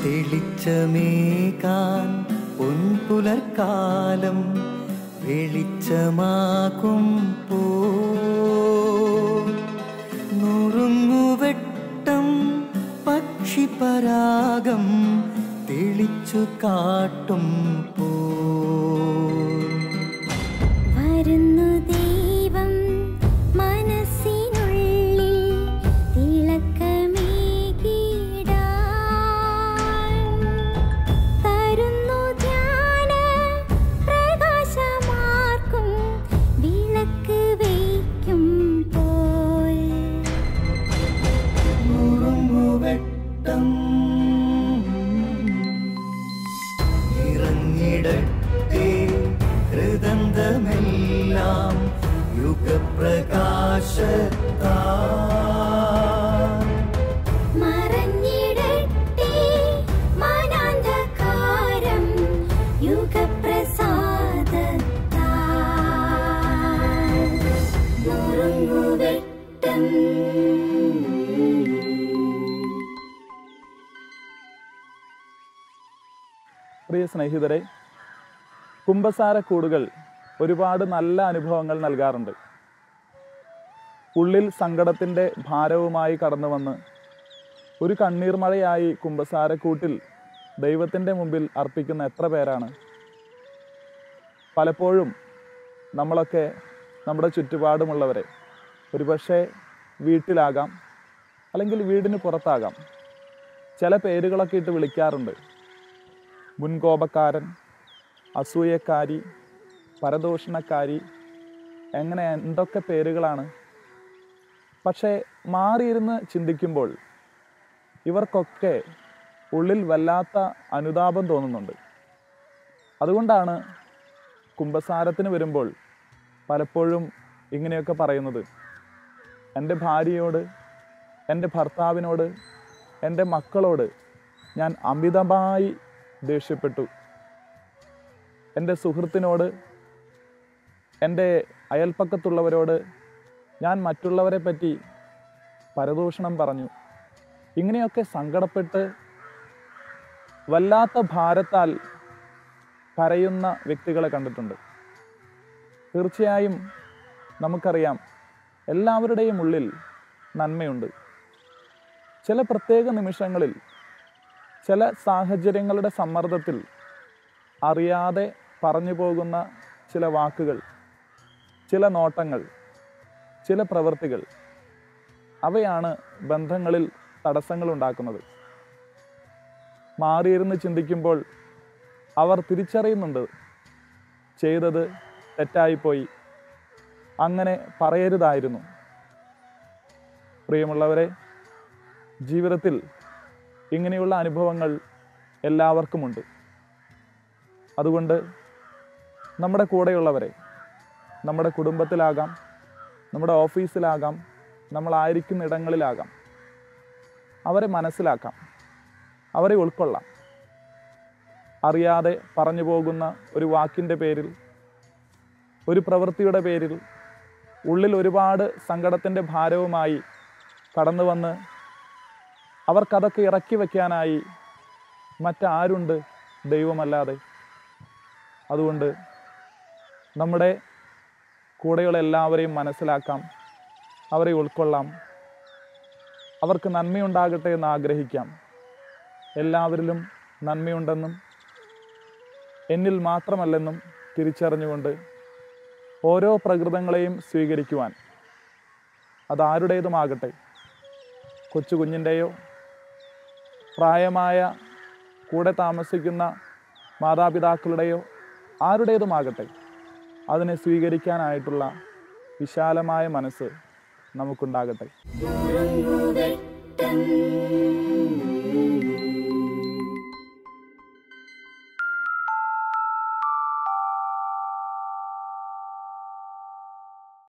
തെളിച്ചമേകാൻ പൊൻപുലർക്കാലം വെളിച്ചമാകുമ്പോ നുറുങ്ങുവെട്ടം പക്ഷിപരാഗം തെളിച്ചു കാട്ടുമ്പോ വരുന്നു ദൈവം മനസ്സിനുള്ളിൽ തിളക്കമേകിടാൻ തരുന്നു ധ്യാന പ്രകാശമാർക്കും വിളക്ക് വയ്ക്കുമ്പോൾ നുറുങ്ങുവെട്ടം ഇറങ്ങിടട്ടെ ഹൃദന്തമെല്ലാം യുഗപ്രകാശത്താൽ മറഞ്ഞിടട്ടെ മനാന്ധകാരം യുഗപ്രസാദത്താൽ നുറുങ്ങുവെട്ടം. പ്രിയ സ്നേഹിതരെ, കുമ്പസാരക്കൂടുകൾ ഒരുപാട് നല്ല അനുഭവങ്ങൾ നൽകാറുണ്ട്. ഉള്ളിൽ സങ്കടത്തിൻ്റെ ഭാരവുമായി കടന്നു വന്ന് ഒരു കണ്ണീർമഴയായി കുമ്പസാരക്കൂട്ടിൽ ദൈവത്തിൻ്റെ മുമ്പിൽ അർപ്പിക്കുന്ന എത്ര പേരാണ്? പലപ്പോഴും നമ്മളൊക്കെ നമ്മുടെ ചുറ്റുപാടുമുള്ളവരെ ഒരുപക്ഷെ വീട്ടിലാകാം, അല്ലെങ്കിൽ വീടിന് പുറത്താകാം, ചില പേരുകളൊക്കെ ഇട്ട് വിളിക്കാറുണ്ട്. മുൻകോപക്കാരൻ, അസൂയക്കാരി, പരദൂഷണക്കാരി, എങ്ങനെ എന്തൊക്കെ പേരുകളാണ്. പക്ഷേ മാറിയിരുന്ന് ചിന്തിക്കുമ്പോൾ ഇവർക്കൊക്കെ ഉള്ളിൽ വല്ലാത്ത അനുതാപം തോന്നുന്നുണ്ട്. അതുകൊണ്ടാണ് കുമ്പസാരത്തിന് വരുമ്പോൾ പലപ്പോഴും ഇങ്ങനെയൊക്കെ പറയുന്നത്. എൻ്റെ ഭാര്യയോട്, എൻ്റെ ഭർത്താവിനോട്, എൻ്റെ മക്കളോട് ഞാൻ അമിതമായി ദേഷ്യപ്പെട്ടു. എൻ്റെ സുഹൃത്തിനോട്, എൻ്റെ അയൽപ്പക്കത്തുള്ളവരോട് ഞാൻ മറ്റുള്ളവരെ പറ്റി പരദൂഷണം പറഞ്ഞു. ഇങ്ങനെയൊക്കെ സങ്കടപ്പെട്ട് വല്ലാത്ത ഭാരത്താൽ കരയുന്ന വ്യക്തികളെ കണ്ടിട്ടുണ്ട്. തീർച്ചയായും നമുക്കറിയാം, എല്ലാവരുടെയും ഉള്ളിൽ നന്മയുണ്ട്. ചില പ്രത്യേക നിമിഷങ്ങളിൽ, ചില സാഹചര്യങ്ങളുടെ സമ്മർദ്ദത്തിൽ അറിയാതെ പറഞ്ഞു പോകുന്ന ചില വാക്കുകൾ, ചില നോട്ടങ്ങൾ, ചില പ്രവൃത്തികൾ, അവയാണ് ബന്ധങ്ങളിൽ തടസ്സങ്ങൾ ഉണ്ടാക്കുന്നത്. മാറിയിരുന്ന് ചിന്തിക്കുമ്പോൾ അവർ തിരിച്ചറിയുന്നുണ്ട് ചെയ്തത് തെറ്റായിപ്പോയി, അങ്ങനെ പറയരുതായിരുന്നു. പ്രിയമുള്ളവരെ, ജീവിതത്തിൽ ഇങ്ങനെയുള്ള അനുഭവങ്ങൾ എല്ലാവർക്കുമുണ്ട്. അതുകൊണ്ട് നമ്മുടെ കൂടെയുള്ളവരെ, നമ്മുടെ കുടുംബത്തിലാകാം, നമ്മുടെ ഓഫീസിലാകാം, നമ്മളായിരിക്കുന്ന ഇടങ്ങളിലാകാം, അവരെ മനസ്സിലാക്കാം, അവരെ ഉൾക്കൊള്ളാം. അറിയാതെ പറഞ്ഞു പോകുന്ന ഒരു വാക്കിൻ്റെ പേരിൽ, ഒരു പ്രവൃത്തിയുടെ പേരിൽ ഉള്ളിൽ ഒരുപാട് സങ്കടത്തിൻ്റെ ഭാരവുമായി കടന്നു വന്ന് അവർക്കതൊക്കെ ഇറക്കി വയ്ക്കാനായി മറ്റാരുണ്ട് ദൈവമല്ലാതെ? അതുകൊണ്ട് നമ്മുടെ കൂടെയുള്ള എല്ലാവരെയും മനസ്സിലാക്കാം, അവരെ ഉൾക്കൊള്ളാം, അവർക്ക് നന്മയുണ്ടാകട്ടെ എന്ന് ആഗ്രഹിക്കാം. എല്ലാവരിലും നന്മയുണ്ടെന്നും എന്നിൽ മാത്രമല്ലെന്നും തിരിച്ചറിഞ്ഞുകൊണ്ട് ഓരോ പ്രകൃതങ്ങളെയും സ്വീകരിക്കുവാൻ, അതാരുടേതുമാകട്ടെ, കൊച്ചു കുഞ്ഞിൻ്റെയോ പ്രായമായ കൂടെ താമസിക്കുന്ന മാതാപിതാക്കളുടെയോ ആരുടേതുമാകട്ടെ, അതിനെ സ്വീകരിക്കാനായിട്ടുള്ള വിശാലമായ മനസ്സ് നമുക്കുണ്ടാകട്ടെ.